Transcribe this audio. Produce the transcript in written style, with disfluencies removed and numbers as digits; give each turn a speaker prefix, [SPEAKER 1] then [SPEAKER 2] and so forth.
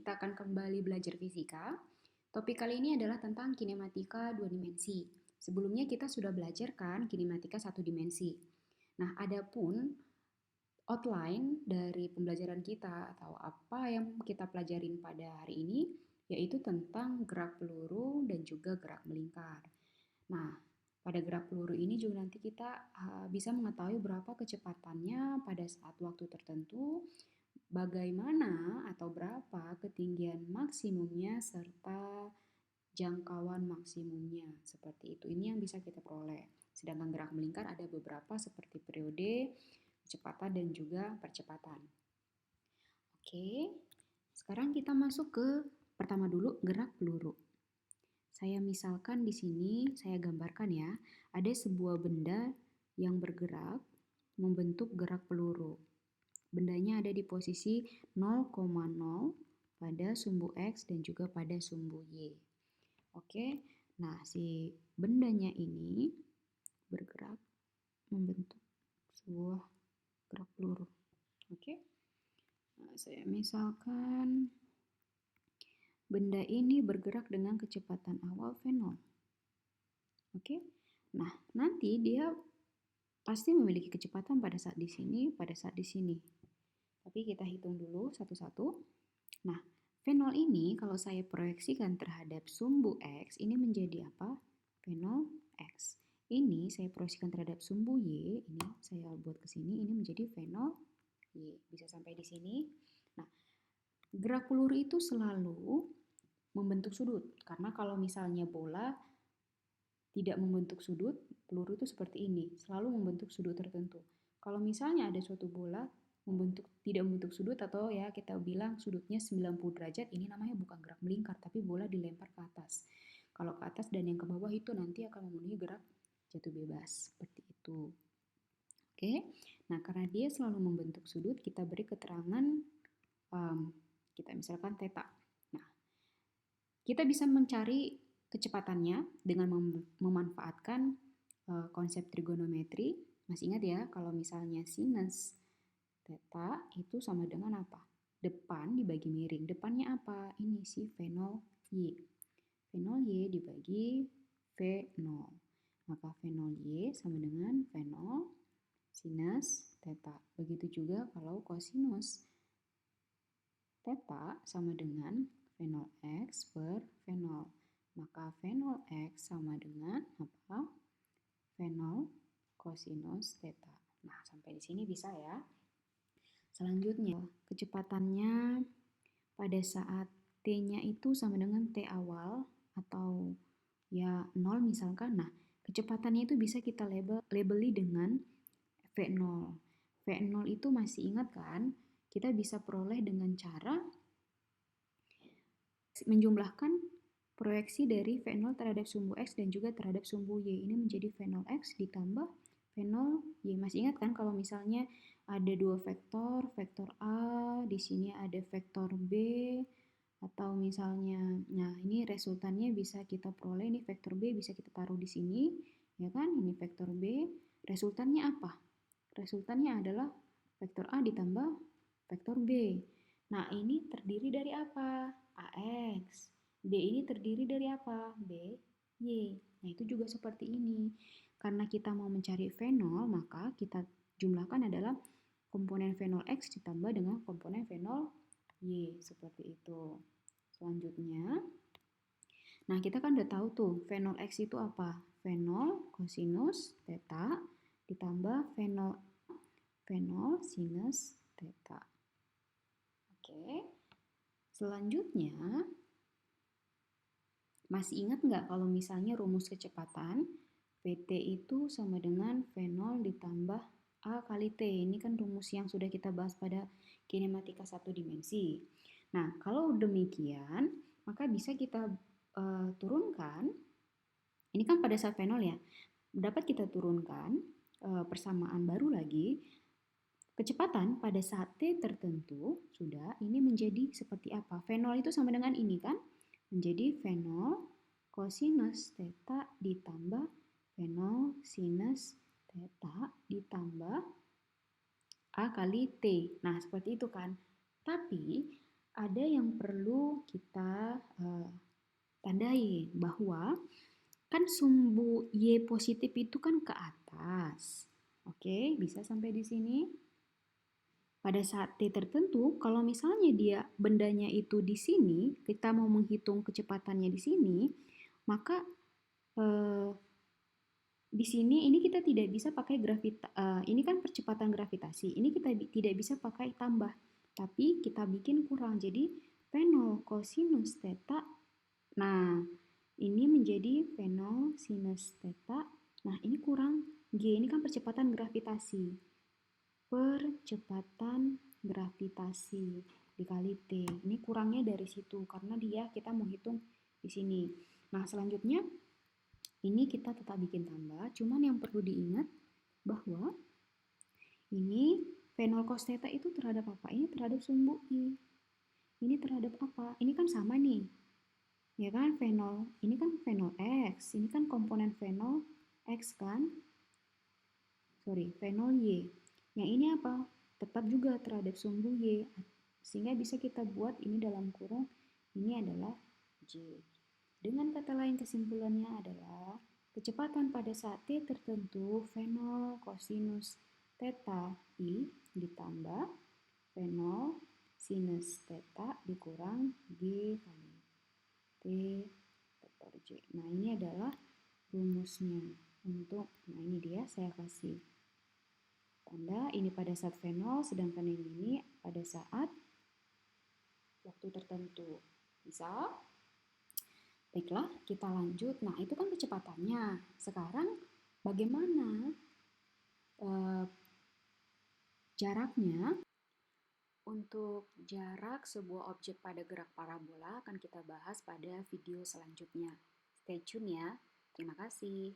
[SPEAKER 1] kita akan kembali belajar fisika. Topik kali ini adalah tentang kinematika dua dimensi. Sebelumnya kita sudah belajar kan kinematika satu dimensi. Nah, adapun outline dari pembelajaran kita atau apa yang kita pelajarin pada hari ini yaitu tentang gerak peluru dan juga gerak melingkar. Nah, pada gerak peluru ini juga nanti kita bisa mengetahui berapa kecepatannya pada saat waktu tertentu, bagaimana atau berapa ketinggian maksimumnya serta jangkauan maksimumnya. Seperti itu. Ini yang bisa kita peroleh. Sedangkan gerak melingkar ada beberapa seperti periode, kecepatan dan juga percepatan. Oke. Sekarang kita masuk ke pertama dulu gerak peluru. Saya misalkan di sini, saya gambarkan ya, ada sebuah benda yang bergerak membentuk gerak peluru. Bendanya ada di posisi 0,0 pada sumbu X dan juga pada sumbu Y. Oke, nah si bendanya ini bergerak membentuk sebuah gerak peluru. Oke, nah, saya misalkan benda ini bergerak dengan kecepatan awal V0. Oke, nah nanti dia pasti memiliki kecepatan pada saat di sini, pada saat di sini. Tapi kita hitung dulu satu-satu. Nah, V0 ini kalau saya proyeksikan terhadap sumbu X, ini menjadi apa? V0 X. Ini saya proyeksikan terhadap sumbu Y, ini saya buat ke sini, ini menjadi V0 Y. Bisa sampai di sini. Nah, gerak peluru itu selalu membentuk sudut. Karena kalau misalnya bola tidak membentuk sudut, peluru itu seperti ini, selalu membentuk sudut tertentu. Kalau misalnya ada suatu bola tidak membentuk sudut atau ya kita bilang sudutnya 90 derajat, ini namanya bukan gerak melingkar, tapi bola dilempar ke atas. Kalau ke atas dan yang ke bawah itu nanti akan memenuhi gerak jatuh bebas, seperti itu. Oke, nah karena dia selalu membentuk sudut, kita beri keterangan, kita misalkan theta. Nah, kita bisa mencari kecepatannya dengan memanfaatkan konsep trigonometri. Masih ingat ya, kalau misalnya sinus theta itu sama dengan apa? Depan dibagi miring. Depannya apa? Ini si V0 Y. V0 Y dibagi V0. Maka V0 Y sama dengan V0 sinus theta. Begitu juga kalau kosinus theta sama dengan V0 X per V0. Maka V0 X sama dengan apa? V0 kosinus theta. Nah, sampai di sini bisa ya. Selanjutnya, kecepatannya pada saat T-nya itu sama dengan T awal atau ya 0 misalkan. Nah, kecepatannya itu bisa kita labeli dengan V0. V0 itu masih ingat kan? Kita bisa peroleh dengan cara menjumlahkan proyeksi dari V0 terhadap sumbu X dan juga terhadap sumbu Y. Ini menjadi V0X ditambah V0 Y. Masih ingat kan kalau misalnya ada dua vektor, vektor A, di sini ada vektor B, atau misalnya, nah ini resultannya bisa kita peroleh, ini vektor B bisa kita taruh di sini, ya kan? Ini vektor B, resultannya apa? Resultannya adalah vektor A ditambah vektor B. Nah, ini terdiri dari apa? AX. B ini terdiri dari apa? B, Y. Nah, itu juga seperti ini. Karena kita mau mencari V0, maka kita jumlahkan adalah komponen V0X ditambah dengan komponen V0Y. Seperti itu. Selanjutnya, nah kita kan udah tahu tuh V0X itu apa? V0 kosinus theta ditambah V0 sinus theta. Oke. Selanjutnya, masih ingat nggak kalau misalnya rumus kecepatan Vt itu sama dengan V0 ditambah A kali T. Ini kan rumus yang sudah kita bahas pada kinematika satu dimensi. Nah, kalau demikian, maka bisa kita turunkan. Ini kan pada saat V0 ya. Dapat kita turunkan persamaan baru lagi. Kecepatan pada saat T tertentu sudah ini menjadi seperti apa? V0 itu sama dengan ini kan? Menjadi V0 kosinus theta ditambah V0 sinus theta ditambah A kali T. Nah, seperti itu kan. Tapi ada yang perlu kita tandai bahwa kan sumbu Y positif itu kan ke atas. Oke, bisa sampai di sini? Pada saat T tertentu, kalau misalnya dia bendanya itu di sini, kita mau menghitung kecepatannya di sini, maka eh, di sini ini kita tidak bisa pakai ini kan percepatan gravitasi. Ini kita tidak bisa pakai tambah, tapi kita bikin kurang. Jadi P0 cosinus theta. Nah, ini menjadi P0 sinus theta. Nah, ini kurang G. Ini kan percepatan gravitasi. Percepatan gravitasi dikali T. Ini kurangnya dari situ karena kita mau hitung di sini. Nah, selanjutnya ini kita tetap bikin tambah, cuman yang perlu diingat bahwa ini V0 cos theta itu terhadap apa? Ini terhadap sumbu I. Ini terhadap apa? Ini kan sama nih. Ya kan V0, ini kan V0 X, ini kan komponen V0 X kan? Sorry, V0 Y. Yang ini apa? Tetap juga terhadap sumbu Y. Sehingga bisa kita buat ini dalam kurung, ini adalah J. Dengan kata lain kesimpulannya adalah kecepatan pada saat T tertentu V0 cosinus theta I ditambah V0 sinus theta dikurang G kali T vektor J. Nah, ini adalah rumusnya nah ini dia saya kasih tanda ini pada saat V0, sedangkan yang ini pada saat waktu tertentu. Bisa? Baiklah, kita lanjut. Nah, itu kan kecepatannya. Sekarang bagaimana jaraknya? Untuk jarak sebuah objek pada gerak parabola akan kita bahas pada video selanjutnya. Stay tune ya. Terima kasih.